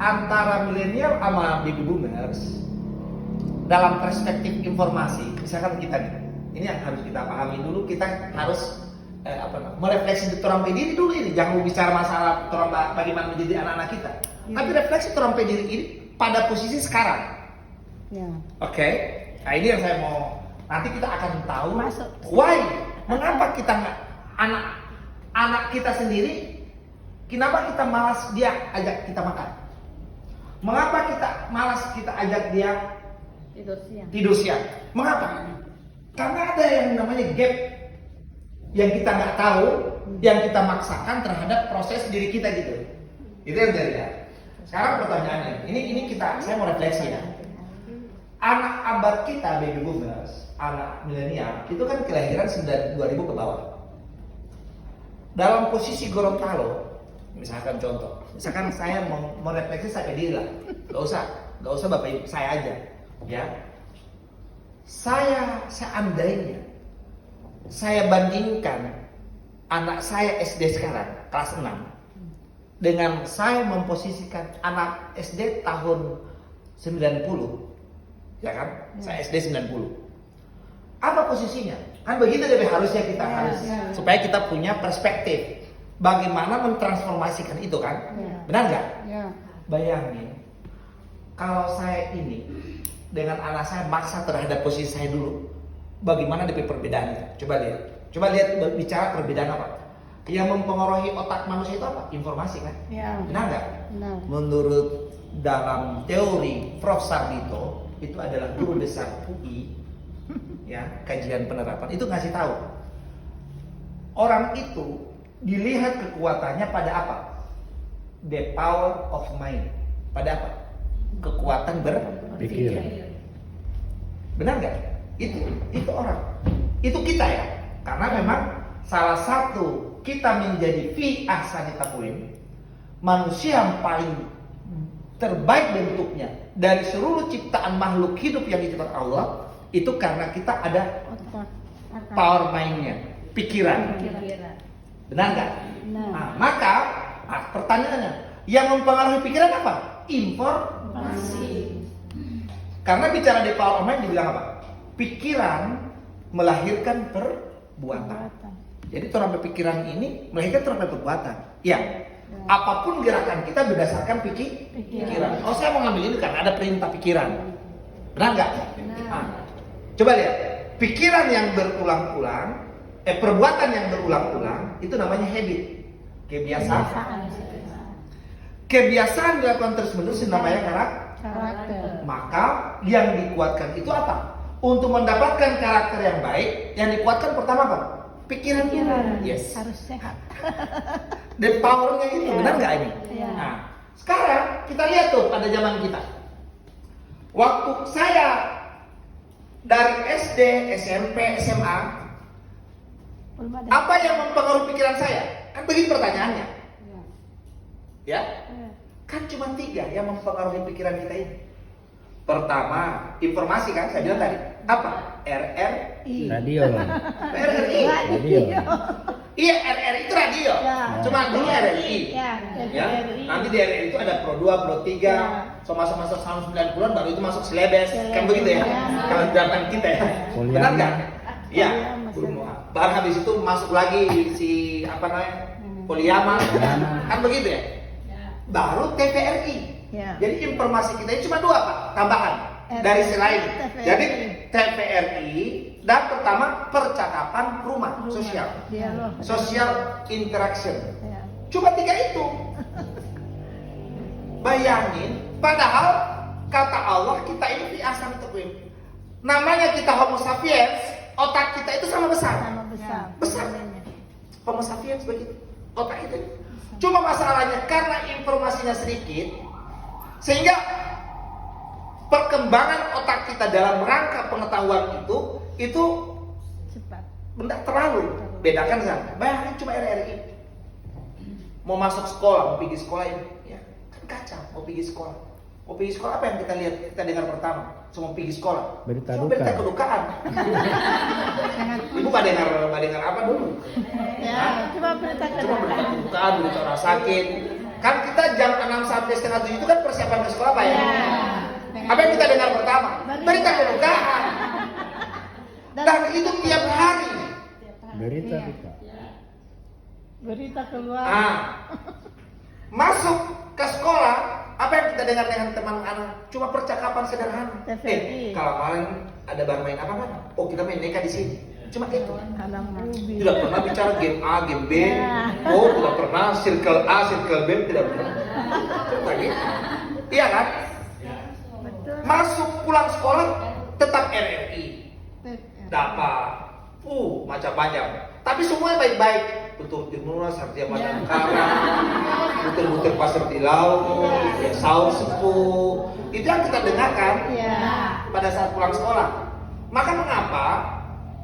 antara milenial sama baby boomers dalam perspektif informasi, misalkan kita ini yang harus kita pahami dulu, kita harus merefleksi orang diri dulu ini, jangan bicara masalah orang bagaimana menjadi anak-anak kita, tapi refleksi orang diri ini pada posisi sekarang. Oke. Nah ini yang saya mau, nanti kita akan tahu why, mengapa kita nggak anak kita sendiri, kenapa kita malas dia ajak kita makan, mengapa kita malas kita ajak dia tidur siang. Mengapa? Karena ada yang namanya gap yang kita nggak tahu, yang kita maksakan terhadap proses diri kita gitu. Itu yang jadi. Sekarang pertanyaannya, ini saya mau refleksi ya. Anak abad kita baby boomers, anak milenial, itu kan kelahiran 2000 ke bawah. Dalam posisi Gorontalo, misalkan contoh, misalkan saya mau merefleksi sampai diri lah, nggak usah bapak ibu saya aja. Ya, saya seandainya saya bandingkan anak saya SD sekarang kelas 6 dengan saya memposisikan anak SD tahun 90, ya kan? Saya SD 90. Apa posisinya? Kan begitu deh harusnya kita harus supaya kita punya perspektif bagaimana mentransformasikan itu kan? Benar nggak? Bayangin kalau saya ini dengan anak saya maksa terhadap posisi saya dulu, bagaimana DP perbedaannya? Coba lihat bicara perbedaan apa? Yang mempengaruhi otak manusia itu apa? Informasi kan? Benar nggak? Menurut dalam teori Prof. Sarbito, itu adalah guru besar UI, ya, kajian penerapan, itu ngasih tahu orang itu dilihat kekuatannya pada apa? The power of mind. Pada apa? Kekuatan berpikir. Benar nggak? Itu orang. Itu kita ya. Karena memang salah satu kita menjadi fi ahsani taqwim, manusia yang paling terbaik bentuknya dari seluruh ciptaan makhluk hidup yang diciptakan Allah, itu karena kita ada power mind-nya, pikiran. Benar nggak? Nah, maka pertanyaannya, yang mempengaruhi pikiran apa? Informasi. Karena bicara di power of mind dibilang apa? Pikiran melahirkan perbuatan. Jadi terhadap pikiran ini melahirkan terhadap perbuatan. Ya. Apapun gerakan kita berdasarkan pikiran. Oh, saya mau ngambil ini karena ada perintah pikiran. Benar nggak? Nah, coba lihat. Pikiran yang berulang-ulang, perbuatan yang berulang-ulang itu namanya habit. Kebiasaan. Kebiasaan dilakukan terus-menerus namanya karakter. Maka yang dikuatkan itu apa? Untuk mendapatkan karakter yang baik, yang dikuatkan pertama apa? Pikiran. Yes. Harus sehat. The powernya itu, benar nggak ini? Nah, sekarang kita lihat tuh pada zaman kita. Waktu saya dari SD, SMP, SMA, apa yang mempengaruhi pikiran saya? Kan begini pertanyaannya. Ya? Kan cuma 3 yang mempengaruhi pikiran kita ini. Pertama, informasi kan saya bilang tadi. Apa? RRI. Radio. RRI. Radio. Iya, RRI itu radio. Cuma dulu RRI. Ya. Nanti di RRI itu ada Pro 2, Pro 3. So masuk tahun 90-an baru itu masuk Selebes. Kan begitu ya? Kalau zaman kita ya. Benar nggak? Iya. Baru habis itu masuk lagi si Polyaman. Kan begitu ya? Baru TVRI. Jadi informasi kita ini cuma 2 Pak, tambahan dari selain. Jadi TVRI dan pertama percakapan rumah sosial, social interaction. Cuma 3 itu. Bayangin, padahal kata Allah kita ini fi ahsani taqwim. Namanya kita Homo sapiens, otak kita itu sama besar. Besar. Homo sapiens begitu. Otak kita. Cuma masalahnya karena informasinya sedikit, sehingga perkembangan otak kita dalam rangka pengetahuan itu Cepat. benda terlalu. Bedakan sana. Bayangin cuma RRI. Mau masuk sekolah, mau pergi sekolah ini, ya kan kacau. Mau pergi sekolah. Mau pergi sekolah apa yang kita lihat, kita dengar pertama? Cuma pergi sekolah. Cuma berita kedukaan. Ibu nggak dengar apa dulu? Ya, cuma berita Cuma berita kedukaan, berita orang sakit. Kan kita jam 6 sampai sampai setengah 7 itu kan persiapan ke sekolah Pak ya. Apa yang kita dengar pertama? Berita kedukaan. Dan itu tiap hari. Berita kita. Berita keluar. Masuk ke sekolah, apa yang kita dengar dengan teman anak? Cuma percakapan sederhana. Kalau malam ada bar main apa kan? Oh, kita main neka di sini. Cuma itu. Tidak pernah bicara game A, game B. Oh, tidak pernah circle A, circle B, tidak pernah. Cuma gitu. Iya kan? Masuk pulang sekolah tetap RRI. Dapat. Macam banyak. Tapi semuanya baik-baik. Tutur timur, sartia madangkara, butir-butir pasir di laut, saus sepuh. Itu yang kita dengarkan pada saat pulang sekolah. Maka mengapa?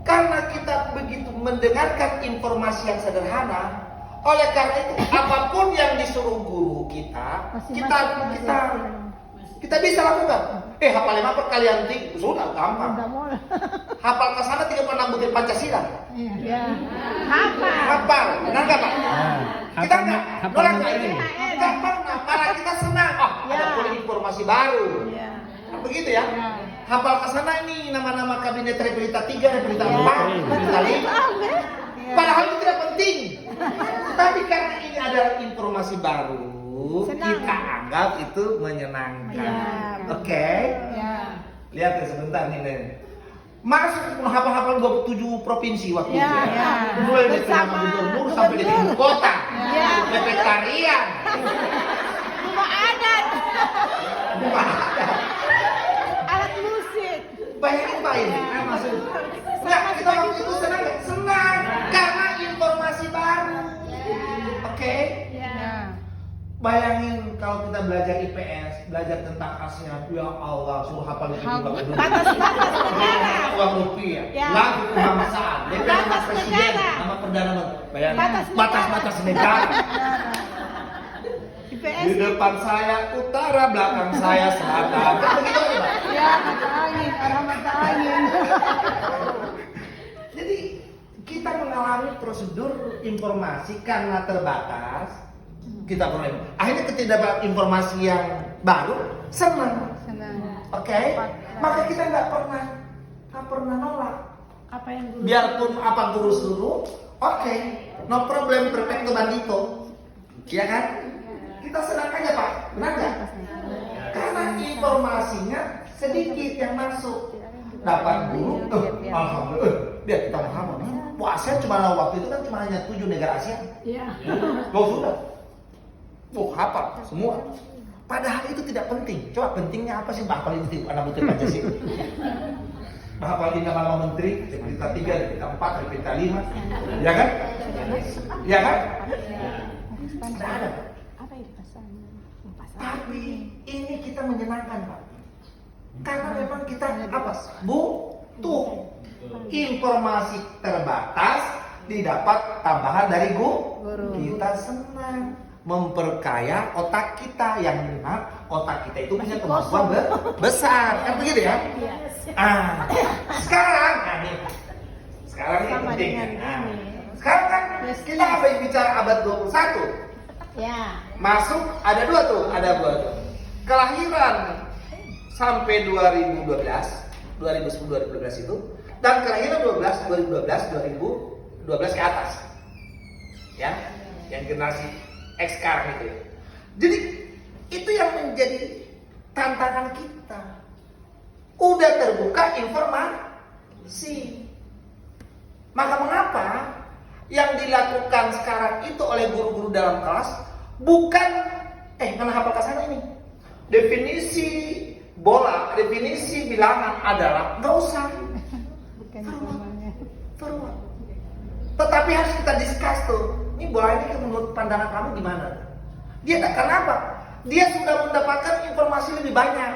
Karena kita begitu mendengarkan informasi yang sederhana, oleh karena itu apapun yang disuruh guru kita bisa lakukan. Hafal 5 perkalian 3, sudah gampang. Hafal ke sana 36 butir Pancasila. Hafal, benar nggak Pak? Kita nggak nolak itu. Gampang, malah kita senang. Ada boleh informasi baru. Begitu ya. Hafal ke sana ini nama-nama kabinet Repelita 3, Repelita 4, Repelita 5. Padahal itu tidak penting. Tapi karena ini adalah informasi baru, kita anggap itu menyenangkan. Oke? Lihat ya sebentar nih, Nen. Masuk hafal-hafal 27 provinsi waktu itu. Mulai dari nama gubernur sampai di ibu kota. Sekretariat. Rumah adat. Alat musik. Bayangin Pak ini. Nah, kita waktu itu senang nggak? Senang. Karena informasi baru. Oke? Bayangin kalau kita belajar IPS, belajar tentang ASEAN, ya Allah, suruh hafal itu juga Batas-batas negara. uang rupiah, lagu kebangsaan, nama presiden, nama perdana menteri, bayangin batas-batas negara. Di depan saya utara, belakang saya selatan. Begitu aja, Pak. Mata angin, arah mata angin. Jadi kita mengalami prosedur informasi karena terbatas. Kita perlu akhirnya ketika dapat informasi yang baru senang. Oke? Maka kita nggak pernah nolak. Apa yang guru? Biarpun apa guru suruh, oke, no problem, perfecto bandito. Iya kan? Kita senang aja Pak, benar nggak? Karena informasinya sedikit yang masuk. Dapat guru, alhamdulillah, biar kita paham. Asia cuma waktu itu kan cuma hanya 7 negara Asia. Sudah. Hafal semua. Padahal itu tidak penting. Coba pentingnya apa sih hafalin itu anak butir Pancasila? Hafalin nama menteri, Repelita 3, Repelita 4, Repelita 5. Ya kan? Ya kan? Tidak ada. Tapi ini kita menyenangkan Pak. Karena memang kita butuh informasi terbatas didapat tambahan dari guru. Kita senang memperkaya otak kita, yang memang otak kita itu punya kemampuan besar, kan begitu ya? Sekarang ini penting. Sekarang kan kita bicara abad 21. Masuk ada dua tuh. Kelahiran sampai 2010 2012 itu, dan kelahiran 2012 ke atas. Ya, yang generasi X sekarang itu. Jadi itu yang menjadi tantangan kita. Udah terbuka informasi. Maka mengapa yang dilakukan sekarang itu oleh guru-guru dalam kelas bukan mana hafal kasana ini. Definisi bola, definisi bilangan adalah nggak usah. Forward. Tetapi harus kita discuss tuh. Ini bola ini menurut pandangan kamu gimana? Dia kenapa? Dia sudah mendapatkan informasi lebih banyak.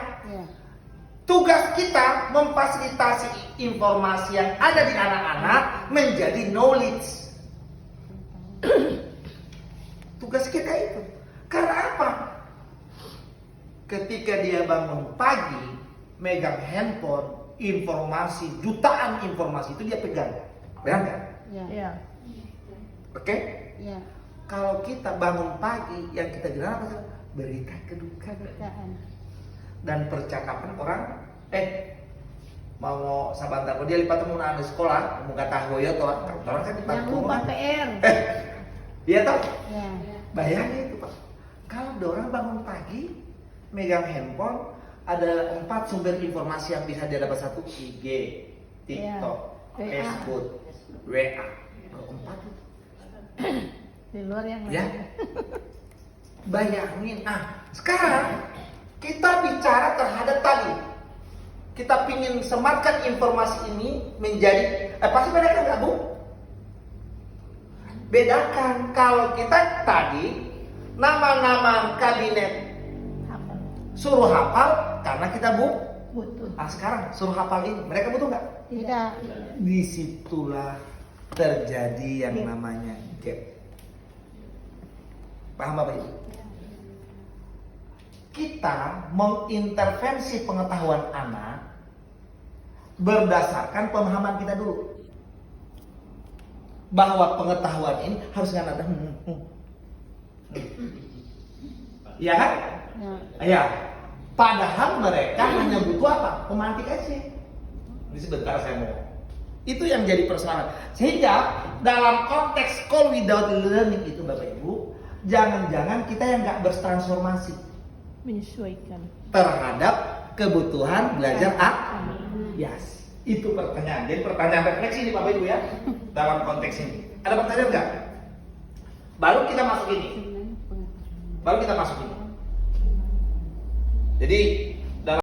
Tugas kita memfasilitasi informasi yang ada di anak-anak menjadi knowledge. Tugas kita itu. Karena apa? Ketika dia bangun pagi, megang handphone, informasi, jutaan informasi itu dia pegang. Benar nggak? Oke? Kalau kita bangun pagi, yang kita bilang apa? berita kedukaan. Kedukaan. Dan percakapan orang mau sabantar ko dia lipat mo na sekolah mau tahu ya toh orang kan lipat Jangan lupa PR. iya toh Ya. bayangin itu Pak, kalau ada orang bangun pagi megang handphone ada 4 sumber informasi yang bisa dia dapat. 1 IG, TikTok, Ya. WA. Facebook, WA. Kalau 4 itu Di luar yang ya lain. bayangin. Sekarang kita bicara terhadap tadi kita pingin sematkan informasi ini menjadi pasti bedakan nggak Bu? Bedakan kalau kita tadi nama-nama kabinet Hafal. suruh hafal karena kita Butuh. sekarang suruh hafal ini mereka butuh nggak? Tidak. Disitulah terjadi yang Gap. namanya gap. Paham Bapak Ibu? Kita mengintervensi pengetahuan anak berdasarkan pemahaman kita dulu. Bahwa pengetahuan ini harus nggak ada. Iya kan? Ya. Ya. Padahal mereka hanya butuh apa? Pemantik aja. Ini sebentar saya mau. Itu yang jadi persoalan. Sehingga dalam konteks school without learning itu Bapak Ibu, jangan-jangan kita yang nggak bertransformasi Menyesuaikan. terhadap kebutuhan belajar yes. Itu pertanyaan. Jadi pertanyaan refleksi nih Bapak Ibu ya dalam konteks ini. Ada pertanyaan nggak? Baru kita masuk ini. Baru kita masuk ini. Jadi